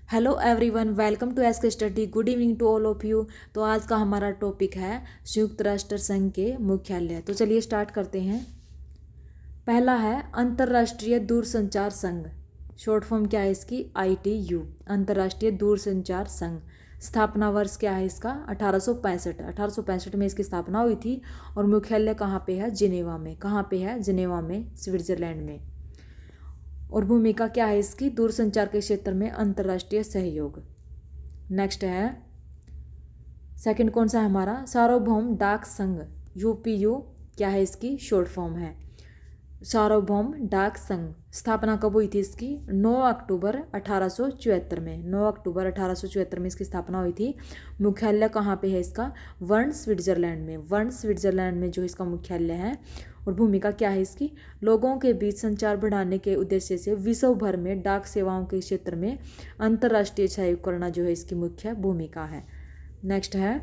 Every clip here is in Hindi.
Hello everyone, welcome to ask study. Good evening to all of you. तो आज का हमारा टॉपिक है संयुक्त राष्ट्र संघ के मुख्यालय। तो चलिए स्टार्ट करते हैं। पहला है अंतर्राष्ट्रीय दूरसंचार संघ। शॉर्ट फॉर्म क्या है इसकी? ITU, अंतर्राष्ट्रीय दूरसंचार संघ। स्थापना वर्ष क्या है इसका? 1865 में इसकी स्थापना हुई थी। और मुख्यालय कहाँ पे है? जिनेवा में। कहाँ पे है? जिनेवा में, स्विट्जरलैंड में। और भूमिका क्या है इसकी? दूरसंचार के क्षेत्र में अंतर्राष्ट्रीय सहयोग। नेक्स्ट है सेकंड, कौन सा है हमारा? सार्वभौम डाक संघ। UPU क्या है इसकी? शॉर्ट फॉर्म है सार्वभौम डाक संघ। स्थापना कब हुई थी इसकी? 9 अक्टूबर 1874 में। 9 अक्टूबर 1874 में इसकी स्थापना हुई थी। मुख्यालय कहाँ पे है इसका? बर्न, स्विट्जरलैंड में। बर्न, स्विट्जरलैंड में जो इसका मुख्यालय है। और भूमिका क्या है इसकी? लोगों के बीच संचार बढ़ाने के उद्देश्य से विश्व भर में डाक सेवाओं के क्षेत्र में अंतर्राष्ट्रीय सहयोग करना जो है इसकी मुख्य भूमिका है। नेक्स्ट है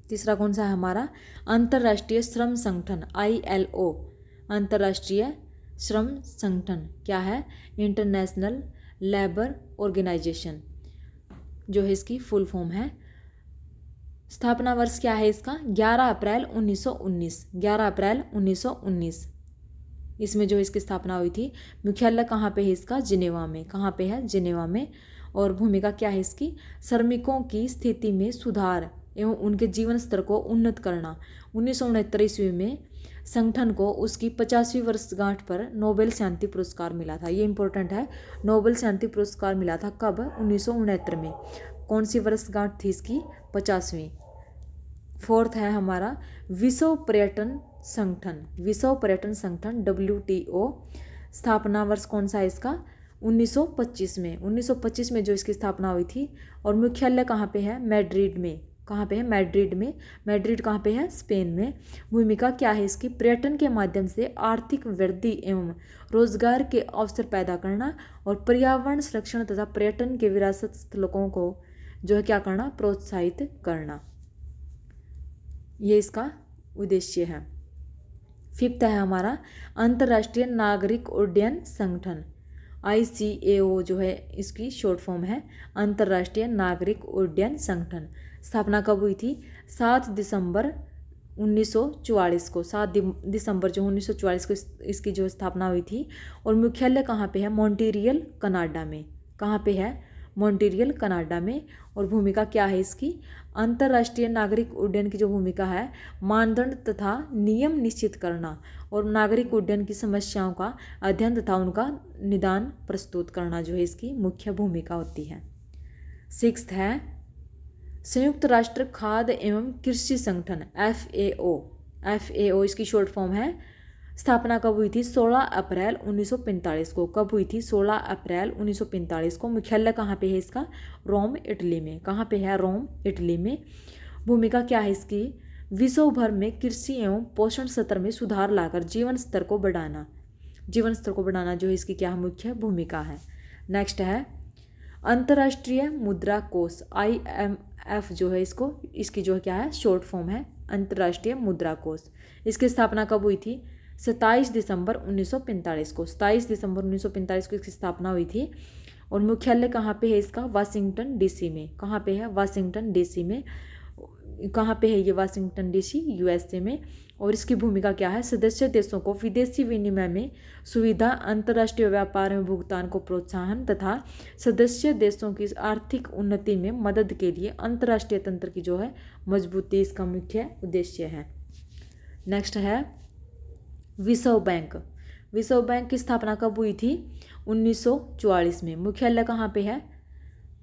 तीसरा, कौन सा है हमारा? अंतर्राष्ट्रीय श्रम संगठन, ILO। अंतर्राष्ट्रीय श्रम संगठन क्या है? इंटरनेशनल लेबर ऑर्गेनाइजेशन जो है इसकी फुल फॉर्म है। स्थापना वर्ष क्या है इसका? 11 अप्रैल 1919। 11 अप्रैल 1919 इसमें जो इसकी स्थापना हुई थी। मुख्यालय कहाँ पे है इसका? जिनेवा में। कहाँ पे है? जिनेवा में। और भूमिका क्या है इसकी? श्रमिकों की स्थिति में सुधार एवं उनके जीवन स्तर को उन्नत करना। 1969 ईस्वी में संगठन को उसकी 50वीं वर्षगांठ पर नोबेल शांति पुरस्कार मिला था। ये इंपॉर्टेंट है। नोबेल शांति पुरस्कार मिला था कब? 1969 में। कौन सी वर्षगांठ थी इसकी? 50वीं। फोर्थ है हमारा विश्व पर्यटन संगठन। विश्व पर्यटन संगठन WTO। स्थापना वर्ष कौन सा है इसका? 1925 में। 1925 में जो इसकी स्थापना हुई थी। और मुख्यालय कहाँ पे है? मैड्रिड में। कहाँ पे है? मैड्रिड में। मैड्रिड कहाँ पे है? स्पेन में। भूमिका क्या है इसकी? पर्यटन के माध्यम से आर्थिक वृद्धि एवं रोजगार के अवसर पैदा करना और पर्यावरण संरक्षण तथा पर्यटन के विरासत स्थलों को जो है क्या करना? प्रोत्साहित करना। ये इसका उद्देश्य है। फिफ्थ है हमारा अंतर्राष्ट्रीय नागरिक उड्डयन संगठन, ICAO जो है इसकी शॉर्ट फॉर्म है अंतर्राष्ट्रीय नागरिक उड्डयन संगठन। स्थापना कब हुई थी? 7 दिसंबर 1944 को। 7 दिसंबर जो 1944 को इसकी जो स्थापना हुई थी। और मुख्यालय कहाँ पे है? मॉन्ट्रियल, कनाडा में। कहाँ पे है? मॉन्ट्रियल, कनाडा में। और भूमिका क्या है इसकी? अंतर्राष्ट्रीय नागरिक उड्डयन की जो भूमिका है, मानदंड तथा नियम निश्चित करना और नागरिक उड्डयन की समस्याओं का अध्ययन तथा उनका निदान प्रस्तुत करना जो है इसकी मुख्य भूमिका होती है। सिक्स्थ है संयुक्त राष्ट्र खाद्य एवं कृषि संगठन, FAO इसकी शॉर्ट फॉर्म है। स्थापना कब हुई थी? 16 अप्रैल 1945 को। कब हुई थी? 16 अप्रैल 1945 को। मुख्यालय कहाँ पे है इसका? रोम, इटली में। कहाँ पे है? रोम, इटली में। भूमिका क्या है इसकी? विश्व भर में कृषि एवं पोषण स्तर में सुधार लाकर जीवन स्तर को बढ़ाना। जीवन स्तर को बढ़ाना जो है इसकी क्या मुख्य भूमिका है। नेक्स्ट है अंतर्राष्ट्रीय मुद्रा कोष, IMF जो है इसकी जो है क्या है? शॉर्ट फॉर्म है अंतर्राष्ट्रीय मुद्रा कोष। इसकी स्थापना कब हुई थी? 27 दिसंबर 1945 को। 27 दिसंबर 1945 को इसकी स्थापना हुई थी। और मुख्यालय कहाँ पे है इसका? वाशिंगटन DC में। कहाँ पे है? वाशिंगटन DC में। कहाँ पे है ये? वाशिंगटन DC, USA में। और इसकी भूमिका क्या है? सदस्य देशों को विदेशी विनिमय में सुविधा, अंतर्राष्ट्रीय व्यापार में भुगतान को प्रोत्साहन तथा सदस्य देशों की आर्थिक उन्नति में मदद के लिए अंतर्राष्ट्रीय तंत्र की जो है मजबूती इसका मुख्य उद्देश्य है। नेक्स्ट है विश्व बैंक। विश्व बैंक की स्थापना कब हुई थी? 1944 में। मुख्यालय कहाँ पे है?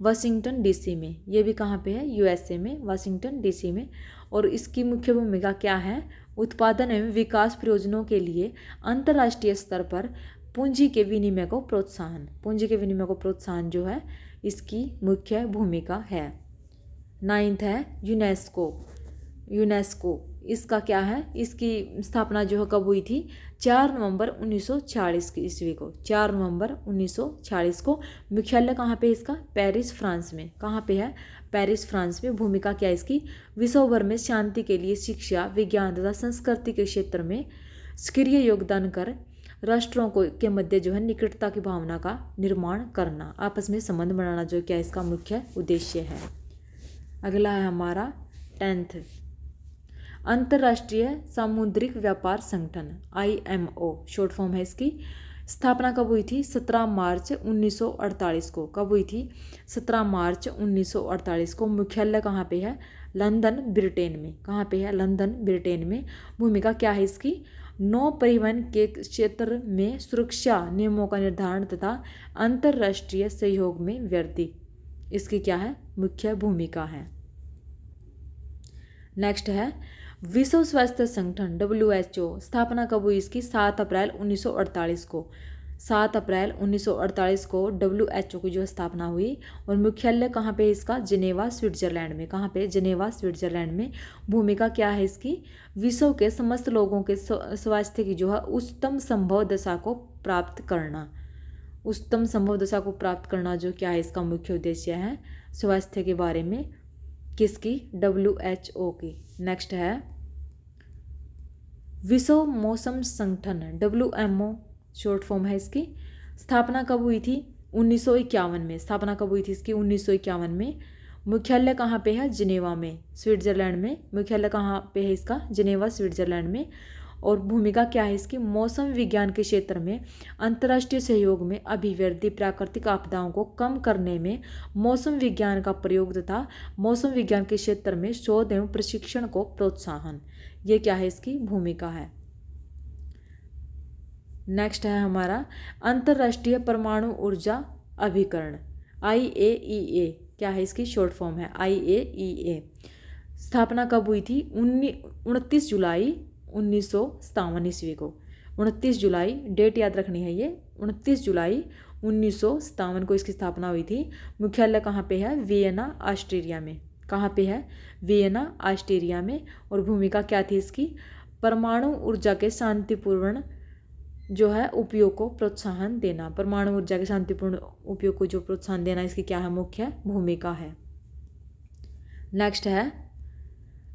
वाशिंगटन DC में। ये भी कहाँ पे है? USA में, वाशिंगटन DC में। और इसकी मुख्य भूमिका क्या है? उत्पादन एवं विकास प्रयोजनों के लिए अंतर्राष्ट्रीय स्तर पर पूंजी के विनिमय को प्रोत्साहन। पूंजी के विनिमय को प्रोत्साहन जो है इसकी मुख्य भूमिका है। 9th है यूनेस्को। इसका क्या है? इसकी स्थापना जो है कब हुई थी? 4 नवंबर 1946 की ईस्वी को। 4 नवंबर 1946 को। मुख्यालय कहाँ पे इसका? पेरिस, फ्रांस में। कहाँ पे है? पेरिस, फ्रांस में। भूमिका क्या है इसकी? विश्व भर में शांति के लिए शिक्षा, विज्ञान तथा संस्कृति के क्षेत्र में सक्रिय योगदान कर राष्ट्रों को के मध्य जो है निकटता की भावना का निर्माण करना, आपस में संबंध बनाना जो क्या इसका मुख्य उद्देश्य है। अगला है हमारा 10th, अंतर्राष्ट्रीय सामुद्रिक व्यापार संगठन IMO शॉर्ट फॉर्म है इसकी। स्थापना कब हुई थी? 17 मार्च 1948 को। कब हुई थी? 17 मार्च 1948 को। मुख्यालय कहाँ पे है? लंदन, ब्रिटेन में। कहाँ पे है? लंदन, ब्रिटेन में। भूमिका क्या है इसकी? नौ परिवहन के क्षेत्र में सुरक्षा नियमों का निर्धारण तथा अंतर्राष्ट्रीय सहयोग में वृद्धि, इसकी क्या है? मुख्य भूमिका है। नेक्स्ट है विश्व स्वास्थ्य संगठन WHO। स्थापना कब हुई इसकी? 7 अप्रैल 1948 को। 7 अप्रैल 1948 को WHO की जो स्थापना हुई। और मुख्यालय कहाँ पे है इसका? जिनेवा, स्विट्जरलैंड में। कहाँ पे? जिनेवा, स्विट्जरलैंड में। भूमिका क्या है इसकी? विश्व के समस्त लोगों के स्वास्थ्य की जो है उच्चतम संभव दशा को प्राप्त करना। उच्चतम संभव दशा को प्राप्त करना जो क्या है इसका मुख्य उद्देश्य है स्वास्थ्य के बारे में। किसकी? WHO की। नेक्स्ट है विश्व मौसम संगठन WMO शॉर्ट फॉर्म है इसकी। स्थापना कब हुई थी? 1951 में। स्थापना कब हुई थी इसकी? 1951 में। मुख्यालय कहाँ पे है? जिनेवा में, स्विट्जरलैंड में। मुख्यालय कहाँ पे है इसका? जिनेवा, स्विट्जरलैंड में। और भूमिका क्या है इसकी? मौसम विज्ञान के क्षेत्र में अंतर्राष्ट्रीय सहयोग में अभिवृद्धि, प्राकृतिक आपदाओं को कम करने में मौसम विज्ञान का प्रयोग तथा मौसम विज्ञान के क्षेत्र में शोध एवं प्रशिक्षण को प्रोत्साहन, ये क्या है इसकी भूमिका है। नेक्स्ट है हमारा अंतर्राष्ट्रीय परमाणु ऊर्जा अभिकरण IAEA, क्या है इसकी शॉर्ट फॉर्म है IAEA। स्थापना कब हुई थी? 29 जुलाई 1957 ईस्वी को। 29 जुलाई, डेट याद रखनी है ये, 29 जुलाई 1957 को इसकी स्थापना हुई थी। मुख्यालय कहाँ पे है? वियना, ऑस्ट्रिया में। कहाँ पे है? वियना, ऑस्ट्रिया में। और भूमिका क्या थी इसकी? परमाणु ऊर्जा के शांतिपूर्ण जो है उपयोग को प्रोत्साहन देना। परमाणु ऊर्जा के शांतिपूर्ण उपयोग को जो प्रोत्साहन देना, इसकी क्या है? मुख्य भूमिका है। नेक्स्ट है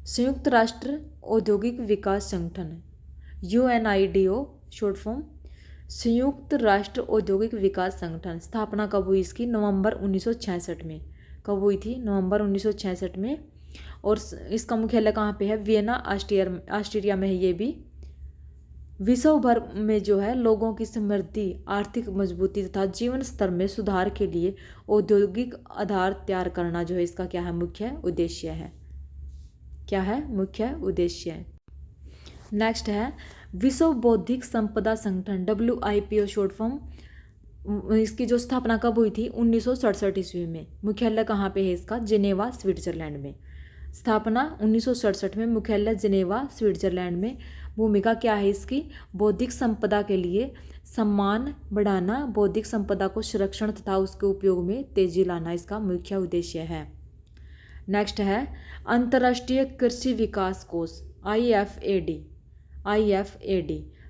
संयुक्त राष्ट्र औद्योगिक विकास संगठन UNIDO शॉर्ट फॉर्म, संयुक्त राष्ट्र औद्योगिक विकास संगठन। स्थापना कब हुई इसकी? नवंबर 1966 में। कब हुई थी? नवंबर 1966 में। और इसका मुख्यालय कहाँ पे है? वियना, ऑस्ट्रिया में है ये भी। विश्व भर में जो है लोगों की समृद्धि, आर्थिक मजबूती तथा जीवन स्तर में सुधार के लिए औद्योगिक आधार तैयार करना जो है इसका क्या है? मुख्य उद्देश्य है। क्या है? मुख्य उद्देश्य। नेक्स्ट है विश्व बौद्धिक संपदा संगठन WIPO शॉर्ट फॉर्म। इसकी जो स्थापना कब हुई थी? 1967 ईस्वी में। मुख्यालय कहाँ पे है इसका? जिनेवा, स्विट्जरलैंड में। स्थापना 1967 में, मुख्यालय जिनेवा, स्विट्जरलैंड में। भूमिका क्या है इसकी? बौद्धिक संपदा के लिए सम्मान बढ़ाना, बौद्धिक संपदा को संरक्षण तथा उसके उपयोग में तेजी लाना इसका मुख्य उद्देश्य है। नेक्स्ट है अंतर्राष्ट्रीय कृषि विकास कोष IFAD।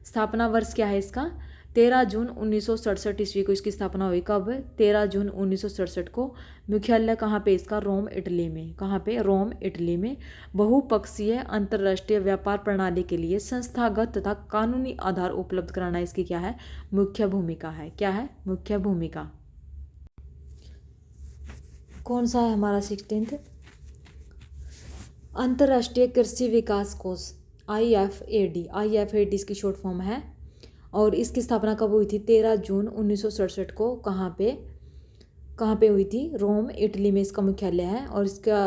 स्थापना वर्ष क्या है इसका? 13 जून 1967 ईस्वी को इसकी स्थापना हुई। कब? 13 जून 1967 को। मुख्यालय कहाँ पे इसका? रोम, इटली में। कहाँ पे? रोम, इटली में। बहुपक्षीय अंतर्राष्ट्रीय व्यापार प्रणाली के लिए संस्थागत तथा कानूनी आधार उपलब्ध कराना इसकी क्या है? मुख्य भूमिका है। क्या है? मुख्य भूमिका। कौन सा है हमारा 16th? अंतर्राष्ट्रीय कृषि विकास कोष IFAD इसकी शॉर्ट फॉर्म है। और इसकी स्थापना कब हुई थी? 13 जून 1967 को। कहाँ पे हुई थी? रोम, इटली में इसका मुख्यालय है। और इसका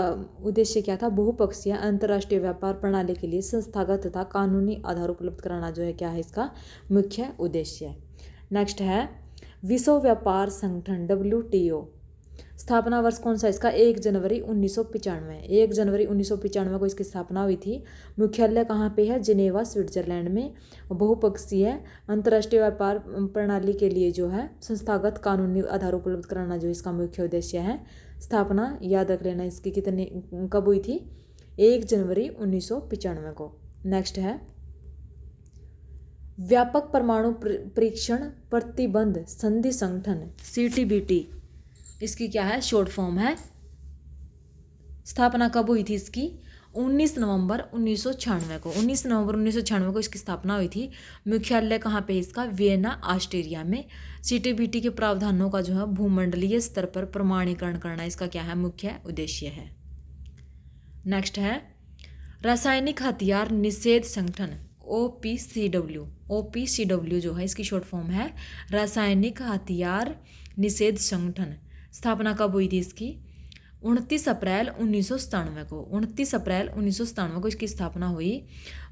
उद्देश्य क्या था? बहुपक्षीय अंतर्राष्ट्रीय व्यापार प्रणाली के लिए संस्थागत तथा कानूनी आधार उपलब्ध कराना जो है क्या है इसका मुख्य उद्देश्य। नेक्स्ट है विश्व व्यापार संगठन WTO। स्थापना वर्ष कौन सा इसका? 1 जनवरी 1995। 1 जनवरी 1995 को इसकी स्थापना हुई थी। मुख्यालय कहाँ पे है? जिनेवा, स्विट्जरलैंड में। बहुपक्षीय अंतर्राष्ट्रीय व्यापार प्रणाली के लिए जो है संस्थागत कानूनी आधार उपलब्ध कराना जो इसका मुख्य उद्देश्य है। स्थापना याद रख लेना इसकी कितने कब हुई थी? 1 जनवरी 1995 को। नेक्स्ट है व्यापक परमाणु परीक्षण प्रतिबंध संधि संगठन CTBT। इसकी क्या है? शॉर्ट फॉर्म है। स्थापना कब हुई थी इसकी? 19 नवंबर 1996 को 19 नवंबर 1996 को इसकी स्थापना हुई थी। मुख्यालय कहाँ पे इसका? वियना ऑस्ट्रिया में। सीटीबीटी के प्रावधानों का जो है भूमंडलीय स्तर पर प्रमाणीकरण करना इसका क्या है? मुख्य उद्देश्य है। नेक्स्ट है रासायनिक हथियार निषेध संगठन OPCW जो है इसकी शॉर्ट फॉर्म है रासायनिक हथियार निषेध संगठन। स्थापना कब हुई थी इसकी? 29 अप्रैल 1997 को 29 अप्रैल 1997 को इसकी स्थापना हुई।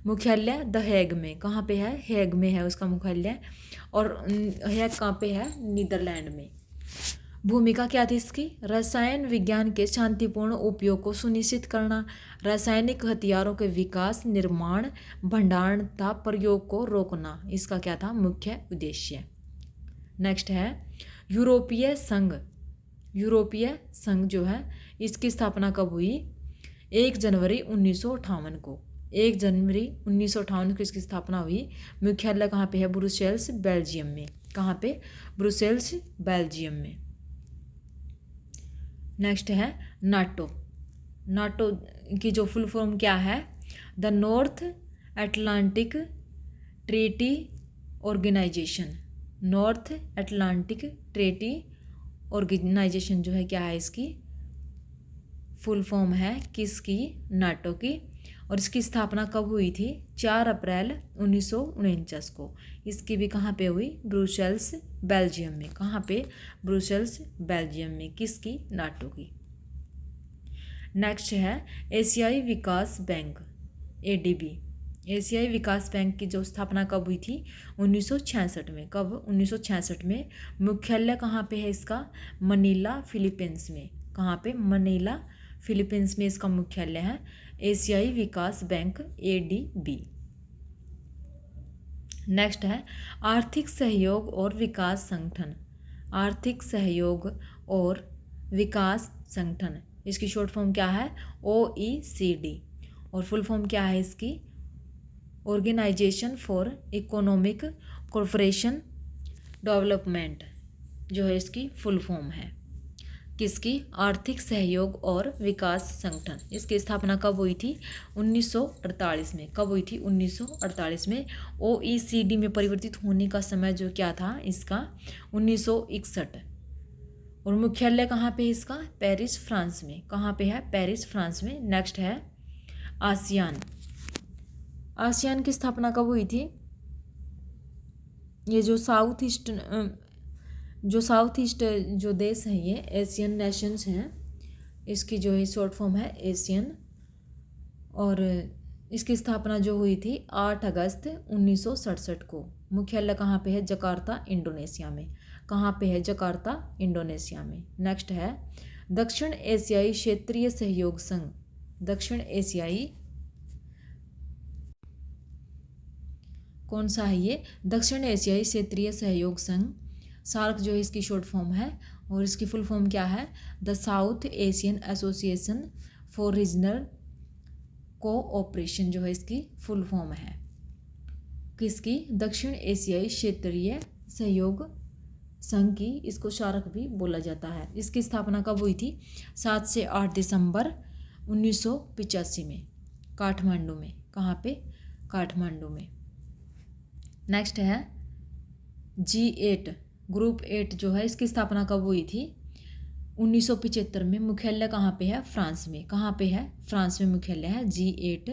मुख्यालय द हेग में। कहाँ पे है? हेग में है उसका मुख्यालय। और हेग कहाँ पे है? नीदरलैंड में। भूमिका क्या थी इसकी? रसायन विज्ञान के शांतिपूर्ण उपयोग को सुनिश्चित करना, रासायनिक हथियारों के विकास, निर्माण, भंडारण तथा प्रयोग को रोकना इसका क्या था? मुख्य उद्देश्य। नेक्स्ट है यूरोपीय संघ। यूरोपीय संघ जो है इसकी स्थापना कब हुई? 1 जनवरी 1958 को 1 जनवरी 1958 को इसकी स्थापना हुई। मुख्यालय कहाँ पे है? ब्रुसेल्स बेल्जियम में। कहाँ पे? ब्रुसेल्स बेल्जियम में। नेक्स्ट है नाटो। नाटो की जो फुल फॉर्म क्या है? The North Atlantic Treaty Organization. North Atlantic Treaty Organization जो है क्या है इसकी फुल फॉर्म है? किसकी? नाटो की। और इसकी स्थापना कब हुई थी? 4 अप्रैल 1949 को। इसकी भी कहाँ पे हुई? ब्रुसेल्स बेल्जियम में। कहाँ पे? ब्रुसेल्स बेल्जियम में। किसकी? नाटो की। नेक्स्ट है एशियाई विकास बैंक ADB। एशियाई विकास बैंक की जो स्थापना कब हुई थी? 1966 में। कब? 1966 में। मुख्यालय कहाँ पे है इसका? मनीला फिलीपींस में। कहाँ पे? मनीला फिलीपींस में इसका मुख्यालय है। एशियाई विकास बैंक ADB। नेक्स्ट है आर्थिक सहयोग और विकास संगठन। आर्थिक सहयोग और विकास संगठन इसकी शॉर्ट फॉर्म क्या है? OECD। और फुल फॉर्म क्या है इसकी? Organization for economic corporation development जो है इसकी फुल फॉर्म है। किसकी? आर्थिक सहयोग और विकास संगठन। इसकी स्थापना कब हुई थी? 1948 में। कब हुई थी? 1948 में। OECD में परिवर्तित होने का समय जो क्या था इसका? 1961। और मुख्यालय कहाँ पे है इसका? पेरिस फ्रांस में। कहाँ पे है? पेरिस फ्रांस में। नेक्स्ट है आसियान। आसियान की स्थापना कब हुई थी? ये जो साउथ ईस्ट जो देश हैं ये एशियन नेशंस हैं। इसकी जो है शॉर्ट फॉर्म है एशियन। और इसकी स्थापना जो हुई थी 8 अगस्त 1967 को। मुख्यालय कहाँ पे है? जकार्ता इंडोनेशिया में। कहाँ पे है? जकार्ता इंडोनेशिया में। नेक्स्ट है दक्षिण एशियाई क्षेत्रीय सहयोग संघ। दक्षिण एशियाई कौन सा है ये? दक्षिण एशियाई क्षेत्रीय सहयोग संघ। सार्क जो है इसकी शॉर्ट फॉर्म है। और इसकी फुल फॉर्म क्या है? The south Asian association for regional cooperation जो है इसकी फुल फॉर्म है। किसकी? दक्षिण एशियाई क्षेत्रीय सहयोग संघ की। इसको सार्क भी बोला जाता है। इसकी स्थापना कब हुई थी? 7 से 8 दिसंबर 1985 में काठमांडू में। कहाँ पे? काठमांडू में। नेक्स्ट है G8 ग्रुप 8 जो है इसकी स्थापना कब हुई थी? 1975 में। मुख्यालय कहाँ पे है? फ्रांस में। कहाँ पे है? फ्रांस में मुख्यालय है G8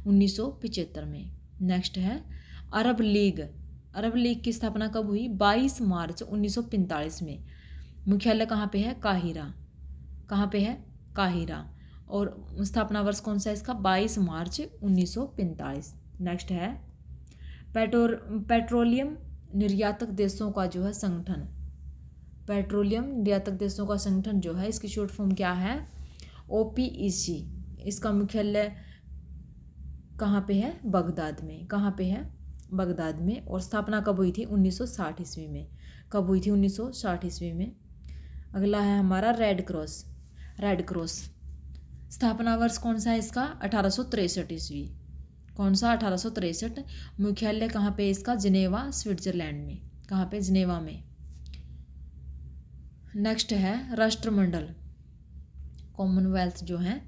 1975 में। नेक्स्ट है अरब लीग। अरब लीग की स्थापना कब हुई? 22 मार्च 1945 में। मुख्यालय कहाँ पे है? काहिरा। कहाँ पे है? काहिरा। और स्थापना वर्ष कौन सा है इसका? 22 मार्च 1945। नेक्स्ट है पेट्रोलियम निर्यातक देशों का जो है संगठन। पेट्रोलियम निर्यातक देशों का संगठन जो है इसकी शॉर्ट फॉर्म क्या है? OPEC। इसका मुख्यालय कहाँ पे है? बगदाद में। कहाँ पे है? बगदाद में। और स्थापना कब हुई थी? 1960 ईस्वी में। कब हुई थी? 1960 ईस्वी में। अगला है हमारा रेड क्रॉस। रेड क्रॉस स्थापना वर्ष कौन सा है इसका? 1863 ईस्वी। कौन सा? 1863। मुख्यालय कहाँ पे इसका? जिनेवा स्विट्जरलैंड में। कहाँ पे? जिनेवा में। नेक्स्ट है राष्ट्रमंडल कॉमनवेल्थ जो है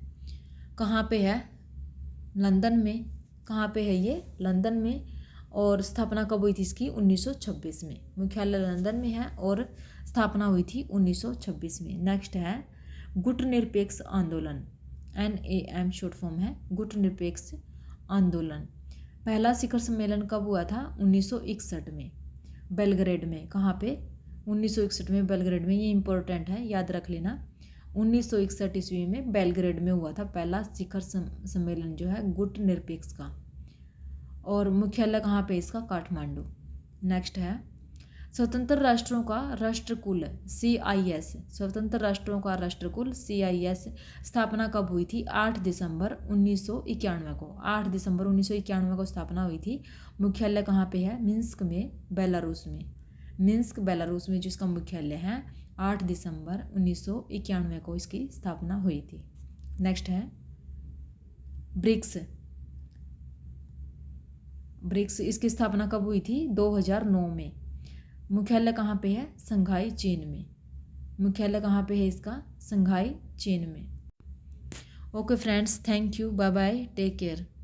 कहाँ पे है? लंदन में। कहाँ पे है ये? लंदन में। और स्थापना कब हुई थी इसकी? 1926 में। मुख्यालय लंदन में है और स्थापना हुई थी 1926 में। नेक्स्ट है गुटनिरपेक्ष आंदोलन, NAM शॉर्ट फॉर्म है, गुटनिरपेक्ष आंदोलन। पहला शिखर सम्मेलन कब हुआ था? 1961 में बेलग्रेड में। कहाँ पे? 1961 में बेलग्रेड में। ये इंपॉर्टेंट है, याद रख लेना। 1961 ईस्वी में बेलग्रेड में हुआ था पहला शिखर सम्मेलन जो है गुटनिरपेक्ष का। और मुख्यालय कहाँ पे इसका? काठमांडू। नेक्स्ट है स्वतंत्र राष्ट्रों का राष्ट्रकुल, CIS, स्वतंत्र राष्ट्रों का राष्ट्रकुल CIS स्थापना कब हुई थी? 8 दिसंबर 1991 को। 8 दिसंबर 1991 को स्थापना हुई थी। मुख्यालय कहाँ पे है? मिन्स्क में, बेलारूस में। मिन्स्क बेलारूस में जो इसका मुख्यालय है, 8 दिसंबर 1991 को इसकी स्थापना हुई थी। नेक्स्ट है ब्रिक्स। ब्रिक्स इसकी स्थापना कब हुई थी? 2009 में। मुख्यालय कहाँ पे है? शंघाई चीन में। मुख्यालय कहाँ पे है इसका? शंघाई चीन में। Okay friends, thank you, bye bye, take care.